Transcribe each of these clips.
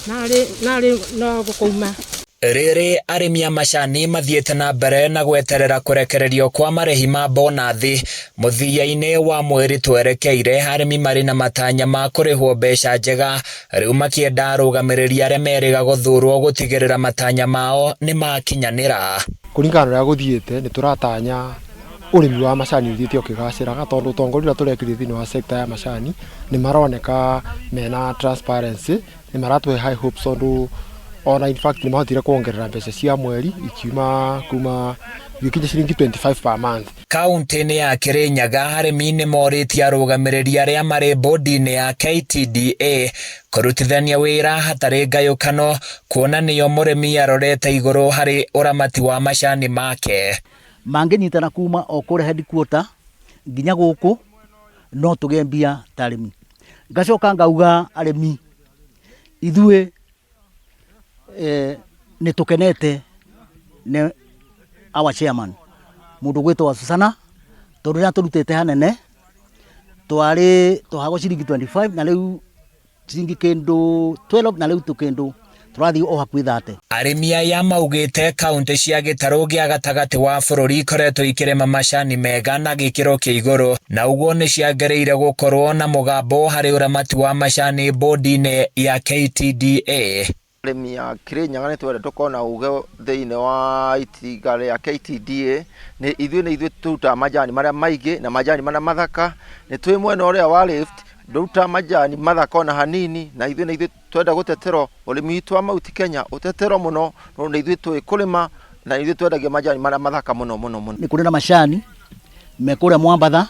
nari no gukuma riri arimi a macani mathiete na mbere na gweterera kurekererio kwa marehi ma bonathi muthiaine wa mweri twerekeire arimi mari na matanya ma kurihwo mbeca njega riu makienda arugamiriria aria meriga guthurwo gutigirira matanya mao ni makinyanira kuringana na guthiete ni turatanya urimi wa macani uthiete ukigaciraga tondu tongoria turekire thini wa sector ya macani ni maroneka mena transparency ni maratwe high hopes ondu ona in fact ni mahotire kuongerera mbeca cia mweri ikiuma kuma gikinye ciringi 25 per month. Kaunti-ini ya Kirinyaga arimi ni moritie arugamiriria aria mari bodi-ini ya KTDA kurutithania wira hatari ngayukano kuona niyo murimi arorete iguru hari uramati wa macani make manginyitana kuma o kure headquarter nginya guku no tugembia tarimi ngacoka ngauga arimi ithue ni tukenete ne our chairman mundu gwitwa Susana tondu ria turutete hanene twari tuhago ciringi 25 na riu ciringi kindu 12 na riu tukindu turathi o hakwi 30. Arimi aya maugite kaunti cia gitaru gia gatagati wa bururi ikoretwo ikirema macani mega na gikiro kia iguru na uguo ni ciagereire gukorwo na mugambo hari uramati wa macani bodi-ini ya KTDA. Arimi a Kirinyaga ni twende tukona uge thiine wa itigari ya KTDA ni ithuĩ turuta majani maria maigi na majani maria mathaka ni twi mwena uria wa left nduruta majani mathaka na hanini na ithuĩ twenda gutetero urimi witu wa Mount Kenya utetero muno no ni ithuĩ twi kulima na ithuĩ twendagia majani maria mathaka muno ni kuri na macani mekuria Mwambatha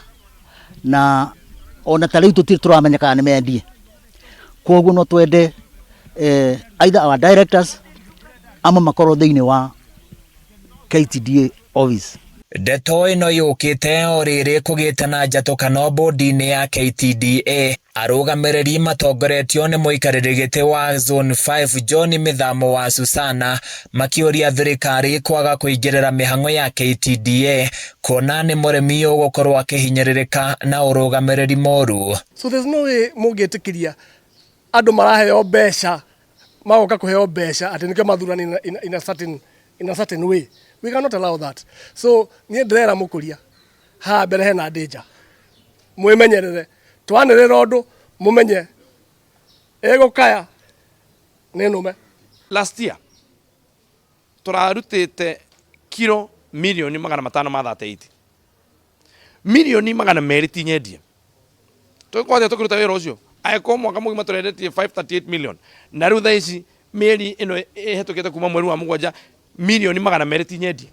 na ona tariu tutiramenyeka ni mendie koguo no twende either our directors ama makoro thiini wa KTDA office. Ndeto ino yukite o riri kugite na njatukano bodi-ini ya KTDA arugamiriri matongoretio ni muikariri giti wa zone 5 John Mithamo wa Susana makiuria thirikari kwaga kuingirira mihango ya KTDA kona ni murimi ugukorwo akihinyiririka na urugamiriri moru. So there's no way mugetikiria andu maraheo mbeca magoka kuheo mbeca ati nike mathurani in a certain way. We cannot allow that. So nie ndrera mukuria ha mbere hena danger mwimenyerere twanirira undu mumenye ego kaya nenume. Last year turarutite kilo milioni 538 milioni 200 tinyendie tukwate tukuruta wira ucio aiko mwaka mugima turendetie 538 million na riu thaa ici mieri ino ihetukite kuma mweri wa mugwanja milioni 200 tinyendie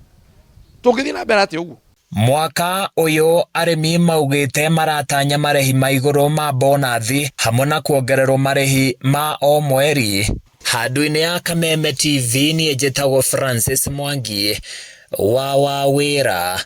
tugithii na mbere ati uguo. Mwaka uyu arimi maugite maratanya marehi ma iguru ma bonathi hamwe na kuongererwo marehi ma o mweri. Handu-ini ya Kameme TV ni njitagwo Francis Mwangi wa Wawira.